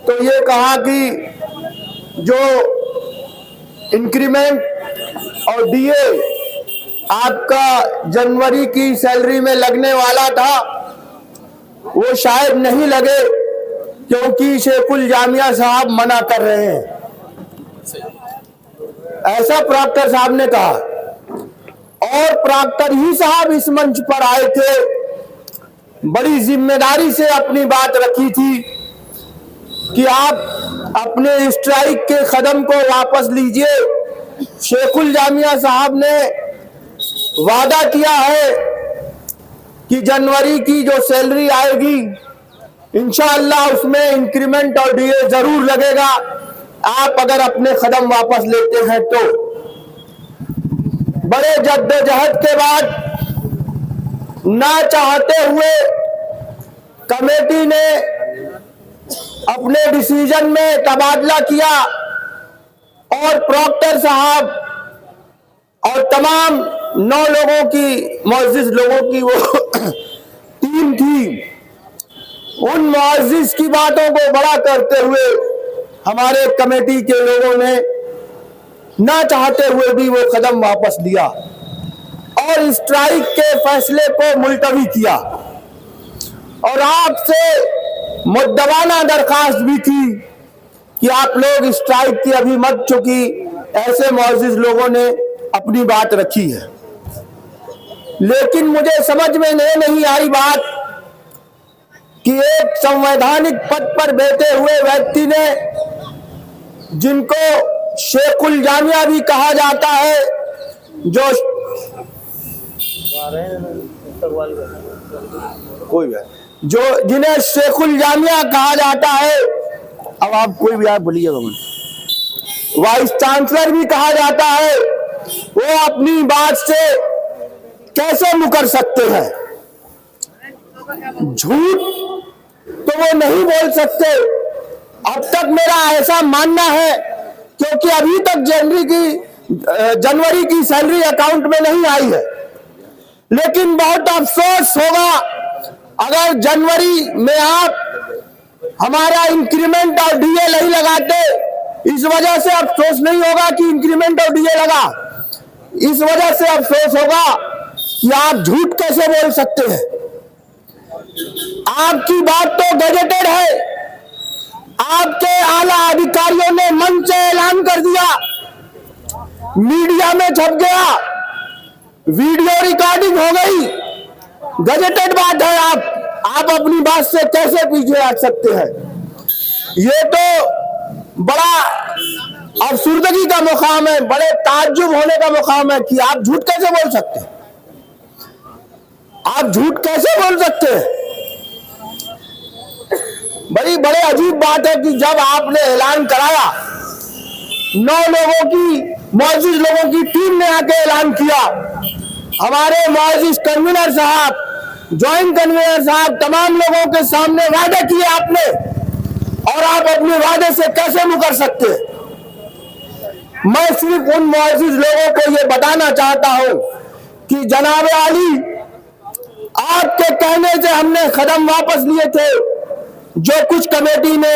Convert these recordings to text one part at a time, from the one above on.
तो ये कहा कि जो इंक्रीमेंट और डीए आपका जनवरी की सैलरी में लगने वाला था वो शायद नहीं लगे, क्योंकि शेखुल जामिया साहब मना कर रहे हैं, ऐसा प्रॉक्टर साहब ने कहा। और प्रॉक्टर ही साहब इस मंच पर आए थे, बड़ी जिम्मेदारी से अपनी बात रखी थी कि आप अपने स्ट्राइक के कदम को वापस लीजिए। शेखुल जामिया साहब ने वादा किया है कि जनवरी की जो सैलरी आएगी इंशाअल्लाह उसमें इंक्रीमेंट और डीए जरूर लगेगा, आप अगर अपने कदम वापस लेते हैं तो। बड़े जद्दोजहद के बाद ना चाहते हुए कमेटी ने अपने डिसीजन में तबादला किया और प्रॉक्टर साहब और तमाम 9 लोगों की, मुअज़्ज़िज़ लोगों की वो टीम थी, उन मुअज़्ज़िज़ की बातों को बड़ा करते हुए हमारे कमेटी के लोगों ने ना चाहते हुए भी वो कदम वापस लिया और स्ट्राइक के फैसले को मुलतवी किया। और आपसे मुद्दवाना दरखास्त भी थी कि आप लोग स्ट्राइक की अभी मत चुकी, ऐसे मुअज़्ज़िज़ लोगों ने अपनी बात रखी है। लेकिन मुझे समझ में नहीं आई बात कि एक संवैधानिक पद पर बैठे हुए व्यक्ति ने, जिनको शेखुल जामिया भी कहा जाता है, जिन्हें शेखुल जामिया कहा जाता है, अब आप कोई भी आप बोलिएगा, वाइस चांसलर भी कहा जाता है, वो अपनी बात से कैसे मुकर सकते हैं? झूठ तो वो नहीं बोल सकते। अब तक मेरा ऐसा मानना है, क्योंकि अभी तक जनवरी की सैलरी अकाउंट में नहीं आई है, लेकिन बहुत अफसोस होगा अगर जनवरी में आप हमारा इंक्रीमेंट और डीए नहीं लगाते। इस वजह से अफसोस नहीं होगा कि इंक्रीमेंट और डीए लगा, इस वजह से अफसोस होगा कि आप झूठ कैसे बोल सकते हैं। आपकी बात तो गजेटेड है, आपके आला अधिकारियों ने मन से ऐलान कर दिया, मीडिया में छप गया, वीडियो रिकॉर्डिंग हो गई, गजेटेड बात है। आप अपनी बात से कैसे पीछे हट सकते हैं? ये तो बड़ा अफसुर्दगी का मुकाम है, बड़े ताज्जुब होने का मुकाम है कि आप झूठ कैसे बोल सकते हैं? आप झूठ कैसे बोल सकते हैं? बड़े अजीब बात है कि जब आपने ऐलान कराया, 9 लोगों की, मुअज़्ज़िज़ लोगों की टीम ने आके ऐलान किया, हमारे मुअज़्ज़िज़ कन्वीनर साहब, ज्वाइंट कन्वीनर साहब, तमाम लोगों के सामने वादे किए आपने, और आप अपने वादे से कैसे मुकर सकते हैं? मैं सिर्फ उन मुअज़्ज़िज़ लोगों को ये बताना चाहता हूं कि जनाब आली, आपके कहने से हमने कदम वापस लिए थे। जो कुछ कमेटी ने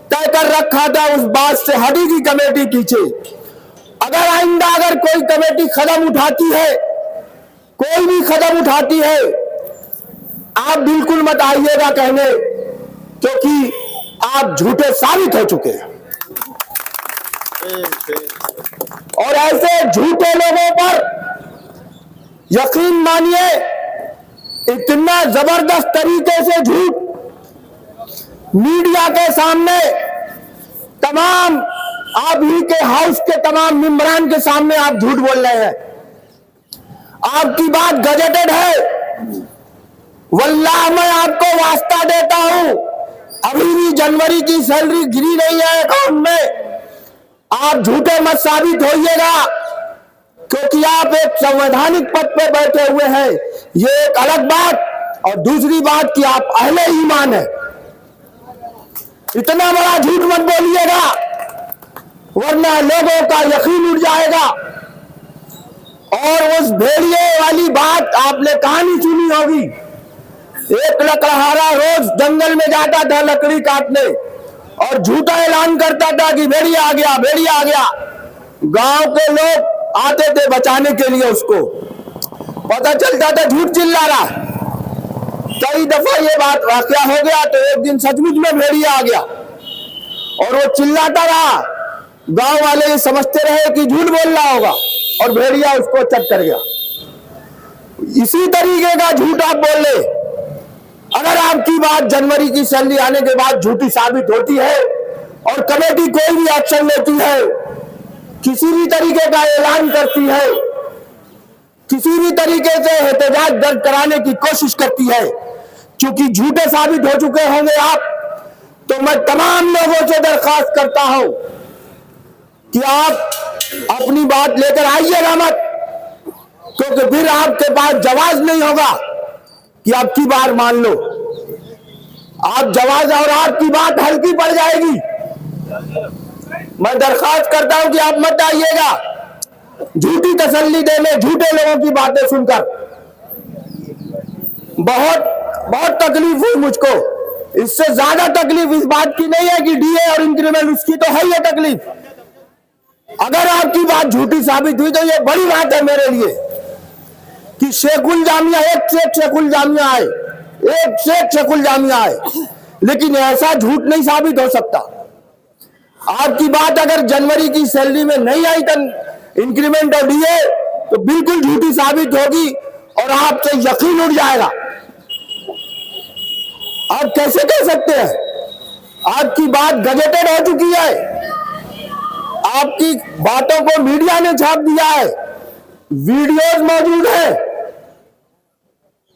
तय कर रखा था उस बात से हटेगी कमेटी पीछे। अगर आइंदा अगर कोई कमेटी कदम उठाती है, कोई भी कदम उठाती है, आप बिल्कुल मत आइएगा कहने, क्योंकि आप झूठे साबित हो चुके हैं। और ऐसे झूठे लोगों पर यकीन मानिए, इतना जबरदस्त तरीके से झूठ मीडिया के सामने, तमाम आप ही के हाउस के तमाम मेंबरान के सामने आप झूठ बोल रहे हैं। आपकी बात गजेटेड है। वल्लाह मैं आपको वास्ता देता हूं, अभी भी जनवरी की सैलरी गिरी नहीं है अकाउंट में। आप झूठे मत साबित होइएगा, क्योंकि आप एक संवैधानिक पद पर बैठे हुए हैं, ये एक अलग बात। और दूसरी बात कि आप अहले ईमान है। इतना बड़ा झूठ मत बोलिएगा, वरना लोगों का यकीन उड़ जाएगा। और उस भेड़िए वाली बात आपने कहानी सुनी होगी, एक लकड़हारा रोज जंगल में जाता था लकड़ी काटने, और झूठा ऐलान करता था कि भेड़िया आ गया, भेड़िया आ गया। गांव के लोग आते थे बचाने के लिए, उसको पता चलता था झूठ चिल्ला रहा। कई दफा ये बात वाकया हो गया, तो एक दिन सचमुच में भेड़िया आ गया और वो चिल्लाता रहा। गांव वाले ये समझते रहे कि झूठ बोल रहा होगा और भेड़िया उसको चट कर गया। इसी तरीके का झूठ आप बोल ले, अगर आपकी बात जनवरी की सैलरी आने के बाद झूठी साबित होती है और कमेटी कोई भी एक्शन लेती है, किसी भी तरीके का ऐलान करती है, किसी भी तरीके से एहतजाज दर्ज कराने की कोशिश करती है, क्योंकि झूठे साबित हो चुके होंगे आप, तो मैं तमाम लोगों से दरखास्त करता हूं कि आप अपनी बात लेकर आइएगा मत, क्योंकि फिर आपके पास जवाब नहीं होगा कि आपकी बार मान लो। आप जवाब और आपकी बात हल्की पड़ जाएगी। मैं दरखास्त करता हूं कि आप मत आइएगा झूठी तसल्ली देने, झूठे लोगों की बातें सुनकर। बहुत बहुत तकलीफ हुई मुझको। इससे ज्यादा तकलीफ इस बात की नहीं है कि डीए और इंक्रीमेंट, उसकी तो है ही तकलीफ। अगर आपकी बात झूठी साबित हुई तो ये बड़ी बात है मेरे लिए कि शेखुल जामिया, एक से एक शेखुल जामिया आए, एक से एक शेखुल जामिया आए, लेकिन ऐसा झूठ नहीं साबित हो सकता। आपकी बात अगर जनवरी की सैलरी में नहीं आई तो इंक्रीमेंट और डीए, तो बिल्कुल झूठी साबित होगी और आपसे यकीन उड़ जाएगा। आप कैसे कह सकते हैं? आपकी बात गजेटेड हो चुकी है, आपकी बातों को मीडिया ने छाप दिया है, वीडियोज मौजूद है।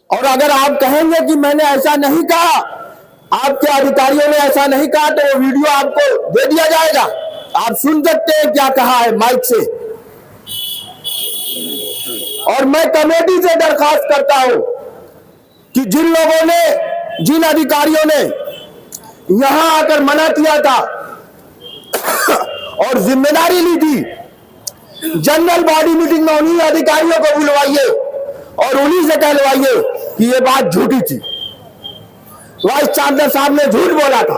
और अगर आप कहेंगे कि मैंने ऐसा नहीं कहा, आपके अधिकारियों ने ऐसा नहीं कहा, तो वो वीडियो आपको दे दिया जाएगा, आप सुन सकते हैं क्या कहा है माइक से। और मैं कमेटी से दरखास्त करता हूं कि जिन लोगों ने, जिन अधिकारियों ने यहां आकर मना किया था और जिम्मेदारी ली थी, जनरल बॉडी मीटिंग में उन्हीं अधिकारियों को बुलवाइए और उन्हीं से कहलवाइए कि ये बात झूठी थी। वाइस चांसलर साहब ने झूठ बोला था।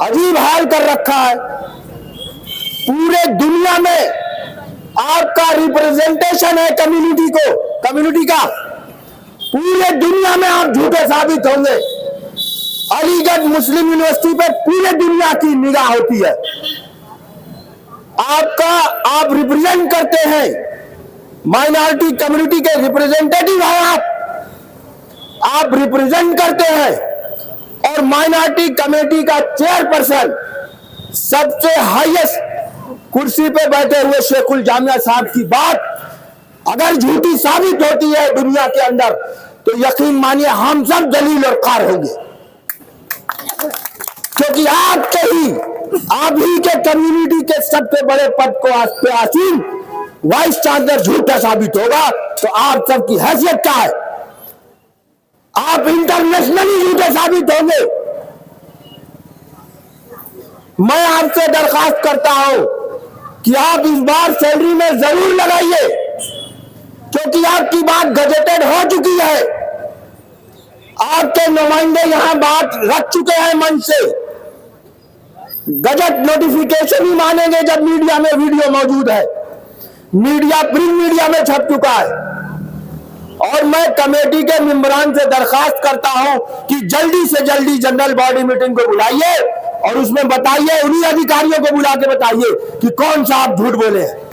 अजीब हाल कर रखा है। पूरे दुनिया में आपका रिप्रेजेंटेशन है कम्युनिटी को, कम्युनिटी का, पूरे दुनिया में आप झूठे साबित होंगे। अलीगढ़ मुस्लिम यूनिवर्सिटी पे पूरे दुनिया की निगाह होती है। आप रिप्रेजेंट करते हैं, माइनॉरिटी कम्युनिटी के रिप्रेजेंटेटिव हैं आप रिप्रेजेंट करते हैं। और माइनॉरिटी कमेटी का चेयरपर्सन, सबसे हाईएस्ट कुर्सी पे बैठे हुए शेखुल जामिया साहब की बात अगर झूठी साबित होती है दुनिया के अंदर, तो यकीन मानिए हम सब जलील और कार होंगे, क्योंकि आप ही के कम्युनिटी के सबसे बड़े पद को पे आसीन वाइस चांसलर झूठा साबित होगा, तो आप सबकी हैसियत क्या है? आप इंटरनेशनली झूठे साबित होंगे। मैं आपसे दरखास्त करता हूं कि आप इस बार सैलरी में जरूर लगाइए, क्योंकि आपकी बात गजेटेड हो चुकी है। आपके नुमाइंदे यहां बात रख चुके हैं मंच से। गजट नोटिफिकेशन ही मानेंगे जब मीडिया में वीडियो मौजूद है, मीडिया, प्रिंट मीडिया में छप चुका है। और मैं कमेटी के मेंबरान से दरखास्त करता हूं कि जल्दी से जल्दी जनरल बॉडी मीटिंग को बुलाइए और उसमें बताइए, उन्हीं अधिकारियों को बुला के बताइए कि कौन सा आप झूठ बोले हैं।